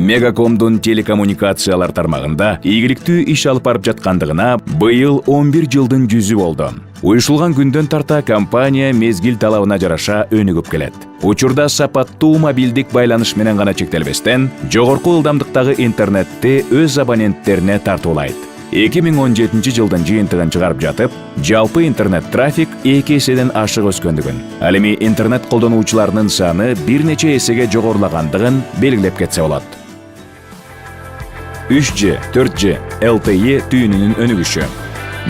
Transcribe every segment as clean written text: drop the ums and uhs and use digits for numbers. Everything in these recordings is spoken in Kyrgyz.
Мегакомдун телекоммуникациялар тармагында ийгиликтүү иш алып барып жаткандыгына быйыл 11 жылдын жүзү болду. Уюшулган күндөн тарта компания мезгил талабына жараша өнүгүп келет. Учурда сапаттуу мобилдик байланыш менен гана чектелбестен, жогорку ылдамдыктагы интернетти өз абоненттерине тартуулайт. 2017 жылдын жыйынтыгын чыгарып жатып, жалпы интернет трафик 2 эседен ашык өскөндүгүн, ал эми интернет колдонуучуларынын саны бир нече эсеге жогорулагандыгын белгилеп кетсе болот. 3G, 4G, LTE түйүнүнүн өнүгүшү.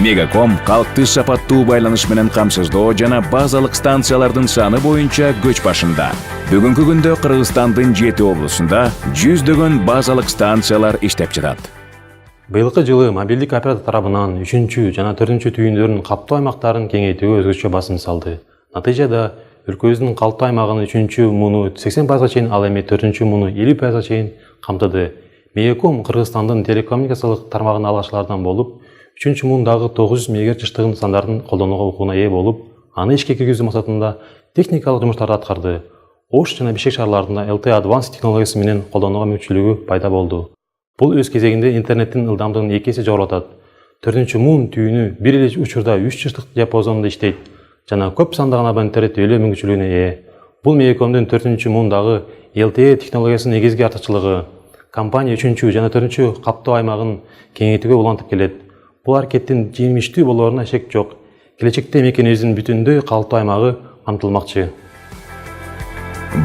Мегаком калкты сапаттуу байланыш менен камсыздоо жана базалык станциялардын саны боюнча көч башында. Бүгүнкү күндө Кыргызстандын 7 облусунда жүздөгөн базалык станциялар иштеп жатат. Быйылкы жылы мобилдик оператор тарабынан 3 жана 4 түйүндөрүн каптоо аймактарын кеңейтүүгө өзгөчө басым салды. Натыйжада өлкөбүздүн калктуу аймагынын 3 муну 80% чейин, ал эми 4 муну 50% чейин камтыды. Мегаком Кыргызстандын телекоммуникациялык тармагын алгачылардан болуп, 3 мундагы 900 МГц чыштыгын стандартын колдонууга укугуна ээ болуп, аны ишке киргизүү максатында техникалык жумуштарды аткарды. Ош жана Бишкек шаарларында LTE Advanced технологиясы менен колдонууга мүмкүнчүлүгү пайда болду. Бул өз кезегинде интернеттин ылдамдыгын 2 эсе жогорулатат. 4 мун түйүнү бир эле учурда 3 чыштык диапазонунда иштейт жана көп сандаган абоненттерди тейлөө мүмкүнчүлүгүнө ээ. Бул Мегакомдун 4 мундагы LTE технологиясынын негизги артыкчылыгы. Компания 3 жана 4 каптоо аймагын кеңейтүүгө улантып келет. Бул аракеттин жемиштүү болооруна шек жок. Келечекте мекенибиздин бүтүндөй калктуу аймагы камтылмакчы.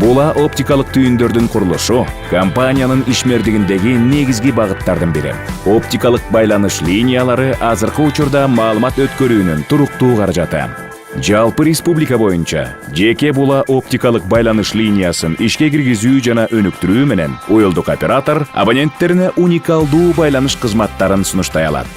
Була оптикалык түйүндөрдүн курулушу компаниянын ишмердигиндеги негизги багыттардын бири. Оптикалык байланыш линиялары азыркы учурда маалымат өткөрүүнүн туруктуу каражаты. Жалпы республика боюнча жеке була оптикалык байланыш линиясын ишке киргизүү жана өнүктүрүү менен уюлдук оператор абоненттерине уникалдуу байланыш кызматтарын сунуштай алат.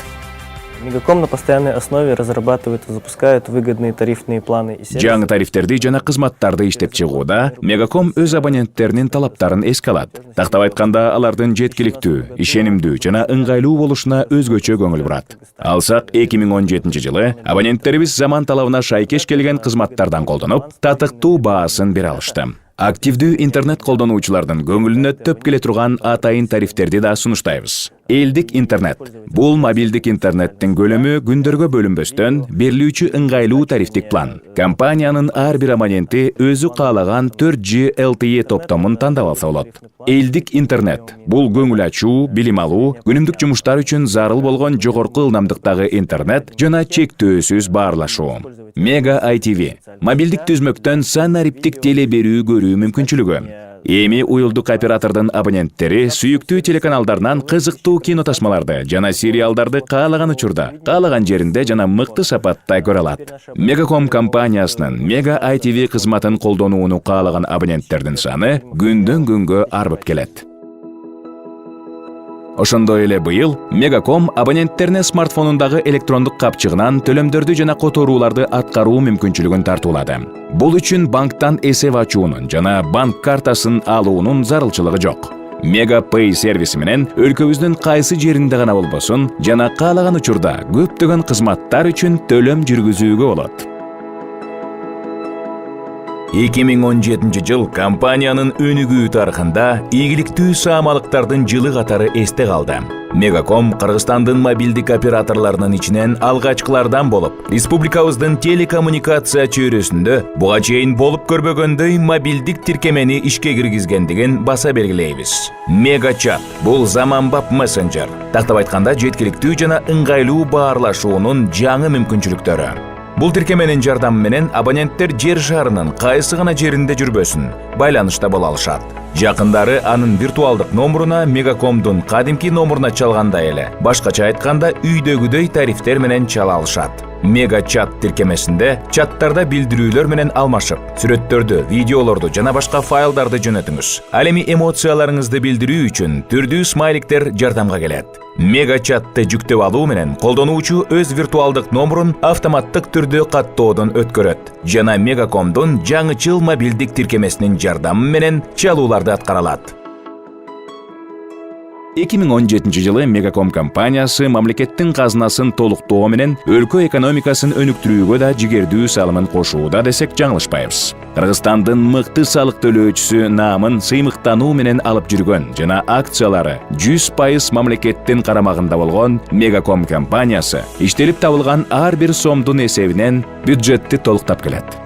Мегаком на постоянной основе разрабатывает и запускает выгодные тарифные планы и сервисы. Жаңы тарифтерди жана кызматтарды иштеп чыгууда Мегаком өз абоненттеринин талаптарын эске алат. Тактап айтканда, алардын жеткиликтүү, ишенимдүү жана ыңгайлуу болушуна өзгөчө көңүл бурат. Алсак 2017 жылы абоненттерибиз заман талабына шайкеш келген кызматтардан колдонуп, татыктуу баасын бере алышты. Активдүү интернет колдонуучулардын көңүлүнө төп келе турган атайын тарифтерди да сунуштайбыз. Элдик интернет. Бул мобилдик интернеттин көлөмү күндөргө бөлүнбөстөн берилүүчү ыңгайлуу тарифтик план. Компаниянын ар бир абоненти өзү каалаган 4G LTE топтомун тандап алса болот. Элдик интернет. Бул көңүл ачуу, билим алуу, күнүмдүк жумуштар үчүн зарыл болгон жогорку ылдамдыктагы интернет жана чектөөсүз баарлашуу. Мега ITV. Мобилдик түзмөктөн санариптик теле берүү көрүү мүмкүнчүлүгү. Эми уюлдук оператордун абоненттери сүйүктүү телеканалдарынан кызыктуу кинотасмаларды жана сериалдарды каалаган учурда, каалаган жеринде жана мыкты сапатта көрө алат. Мегаком компаниясынын Мега ITV кызматын колдонууну каалаган абоненттердин саны күндөн күнгө арбып келет. Ошондой эле быйыл Мегаком абоненттерине смартфонундагы электрондук капчыгынан төлөмдөрдү жана которууларды аткаруу мүмкүнчүлүгүн тартуулады. Бул үчүн банктан эсеп ачуунун жана банк картасын алуунун зарылчылыгы жок. Мега Pay сервиси менен өлкөбүздүн кайсы жеринде гана болбосун жана каалаган учурда көптөгөн кызматтар үчүн төлөм жүргүзүүгө болот. 2017 жыл компаниянын өнүгүү тарыхында ийгиликтүү саамалыктардын жылы катары эсте калды. Мегаком Кыргызстандын мобилдик операторлорунун ичинен алгачкылардан болуп, республикабыздын телекоммуникация чөйрөсүндө буга чейин болуп көрбөгөндөй мобилдик тиркемени ишке киргизгендигин баса белгилейбиз. Мегачат бул заманбап мессенджер. Тактап айтканда, жеткиликтүү жана ыңгайлуу баарлашуунун жаңы мүмкүнчүлүктөрү. Бул тиркеменин жардамы менен абоненттер жер шарынын кайсы гана жеринде жүрбөсүн, байланышта боло алышат. Жакындары анын виртуалдык номуруна Мегакомдун кадимки номуруна чалгандай эле, башкача айтканда үйдөгүдөй тарифтер менен чала алышат. Мега чат тиркемесинде чаттарда билдирүүлөр менен алмашып, сүрөттөрдү, видеолорду жана башка файлдарды жөнөтүңүз. Ал эми эмоцияларыңызды билдирүү үчүн түрдүү смайликтер жардамга келет. Мега чатты жүктөп алуу менен колдонуучу өз виртуалдык номурун автоматтык түрдө каттоодон өткөрөт жана Мегакомдун жаңычыл мобилдик тиркемесинин жардамы менен чалууларды аткара алат. 2017 жылы Мегаком компаниясы мамлекеттин казынасын толуктоо менен өлкө экономикасын өнүктүрүүгө да жигердүү салымын кошууда десек жаңылышпайбыз. Кыргызстандын мыкты салык төлөөчүсү наамын сыймыктануу менен алып жүргөн жана акциялары 100% мамлекеттин карамагында болгон Мегаком компаниясы иштелип табылган ар бир сомдун эсебинен бюджетти толуктап келет.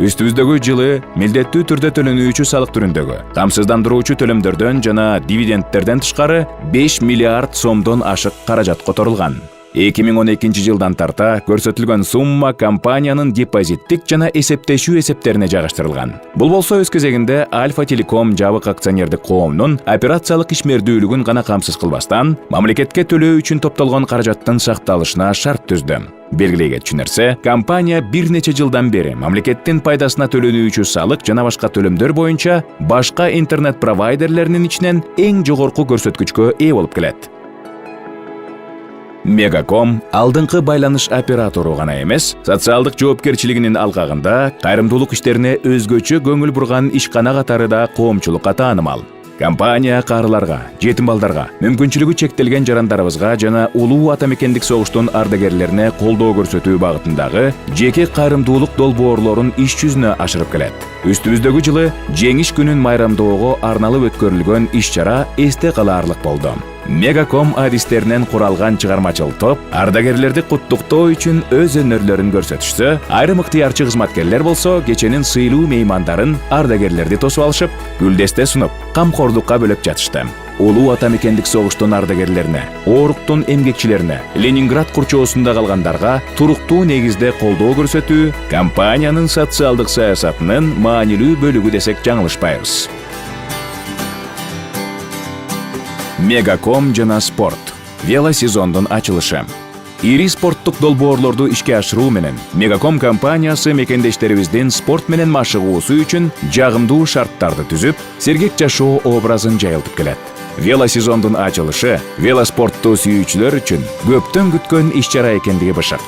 Үстүбүздөгү жылы милдеттүү түрдө төлөнүүчү салык түрүндөгү камсыздандыруучу төлөмдөрдөн жана дивидендтерден тышкары 5 миллиард сомдон ашык каражат которулган. 2012 жылдан тарта көрсөтүлгөн сумма компаниянын депозиттик жана эсептешүү эсептерине жайгаштырылган. Бул болсо өз кезегинде Альфа Телеком жабык акционердик коомунун операциялык ишмердүүлүгүн гана камсыз кылбастан, мамлекетке төлөө үчүн топтолгон каражаттын сакталышына шарт түздү. Белгилей кетчү нерсе, компания бир нече жылдан бери мамлекеттин пайдасына төлөнүүчү салык жана башка төлөмдөр боюнча башка интернет провайдерлеринин ичинен эң жогорку көрсөткүчкө ээ болуп келет. Мегаком алдыңкы байланыш оператору гана эмес, социалдык жоопкерчилигинин алкагында кайрымдуулук иштерине өзгөчө көңүл бурган ишкана катары да коомчулукка таанымал. Компания каарыларга, жетим балдарга, мүмкүнчүлүгү чектелген жарандарыбызга жана улуу ата мекендик согуштун ардагерлерине колдоо көрсөтүү багытындагы жеке кайрымдуулук долбоорлорун иш жүзүнө ашырып келет. Үстүбүздөгү жылы жеңиш күнүн майрамдоого арналып өткөрүлгөн иш-чара эсте калаарлык болду. Мегаком адистеринен куралган чыгармачыл топ ардагерлерди куттуктоо үчүн өз өнөрлөрүн көрсөтүшсө, айрым ыктыярчы кызматкерлер болсо кеченин сыйлуу меймандарын ардагерлерди тосуп алышып, гүлдесте сунуп, камкордукка бөлөп жатышты. Улуу ата мекендик согуштун ардагерлерине, Ооруктун эмгекчилерине, Ленинград курчоосунда калгандарга туруктуу негизде колдоо көрсөтүү компаниянын социалдык саясатынын маанилүү бөлүгү десек жаңылышпайбыз. Мегаком жана спорт. Велосезондун ачылышы. Ири спорттук долбоорлорду ишке ашыруу менен Мегаком компаниясы мекендештерибиздин спорт менен машыгуусу үчүн жагымдуу шарттарды түзүп, сергек жашоо образын жайылтып келет. Велосезондун ачылышы велоспортту сүйүүчүлөр үчүн көптөн күткөн иш-чара экендиги бышык.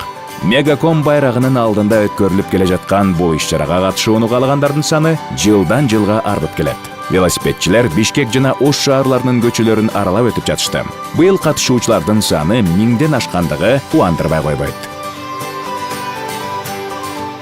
Мегаком байрагынын алдында өткөрүлүп келе жаткан бул иш-чарага катышууну каалагандардын саны жылдан жылга артып келет. Велосипедчилер Бишкек жана Ош шаарларынын көчөлөрүн аралап өтүп жатышты. Быйыл катышуучулардын саны 1000ден ашкандыгы кубандырбай койбойт.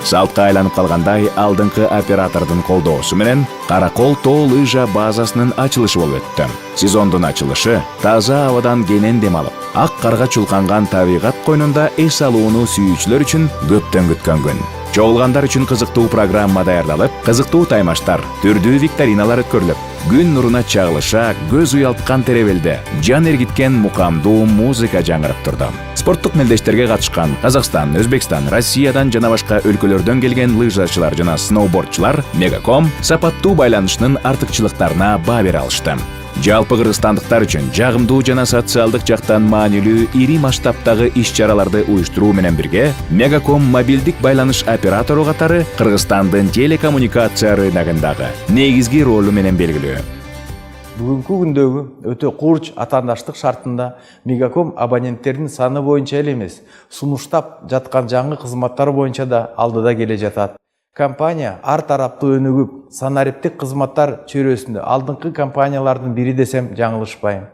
Салтка айланып калгандай алдыңкы оператордун колдоосу менен Каракол тоо лыжа базасынын ачылышы болуп өттү. Сезондун ачылышы таза абадан кенен дем алып, ак карга чулканган табигат койнунда эс алууну сүйүүчүлөр үчүн көптөн күткөн күн. Чогулгандар үчүн кызыктуу программа даярдалып, кызыктуу таймаштар, түрдүү викториналар өткөрүлүп, күн нуруна чагылыша, көз уялткан теребелде жан эргиткен мукамдуу музыка жаңырып турду. Спорттук мелдештерге катышкан Казакстан, Өзбекстан, Россиядан жана башка өлкөлөрдөн келген лыжачылар жана сноубордчулар Мегаком сапаттуу байланышынын артыкчылыктарына баа бере алышты. Жалпы кыргызстандыктар үчүн жагымдуу жана социалдык жактан маанилүү ири масштабтагы иш-чараларды уюштуруу менен бирге Мегаком мобилдик байланыш оператору катары Кыргызстандын телекоммуникация рыногундагы негизги ролу менен белгилүү. Бүгүнкү күндөгү өтө курч атаандаштык шартында Мегаком абоненттердин саны боюнча эле эмес, сунуштап жаткан жаңы кызматтар боюнча да алдыда келе жатат. Компания ар тараптуу өнүгүп, санариптик кызматтар чөйрөсүндө алдыңкы компаниялардын бири десем жаңылышпайм.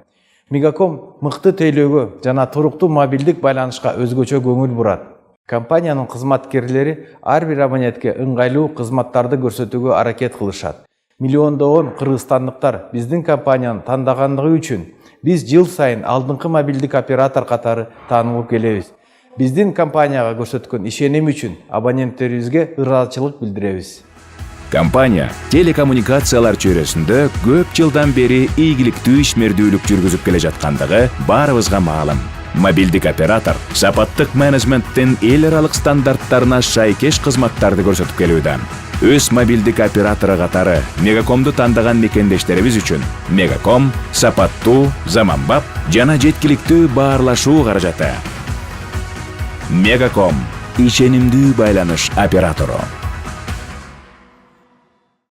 Мегаком мыкты тейлөөгө жана туруктуу мобилдик байланышка өзгөчө көңүл бурат. Компаниянын кызматкерлери ар бир абонентке ыңгайлуу кызматтарды көрсөтүүгө аракет кылышат. Миллиондогон кыргызстандыктар биздин компанияны тандагандыгы үчүн биз жыл сайын алдыңкы мобилдик оператор катары таанылып келебиз. Биздин компанияга көрсөткөн ишеним үчүн абоненттерибизге ыраазычылык билдиребиз. Компания телекоммуникациялар чөйрөсүндө көп жылдан бери ийгиликтүү ишмердүүлүк жүргүзүп келе жаткандыгы баарыбызга маалым. Мобилдик оператор сапаттык менеджменттин эл аралык стандарттарына шайкеш кызматтарды көрсөтүп келүүдө. Өз мобилдик оператору катары Мегакомду тандаган мекендештерибиз үчүн Мегаком сапаттуу, заманбап жана жеткиликтүү баарлашуу каражаты. Мегаком ишенимдүү байланыш оператору.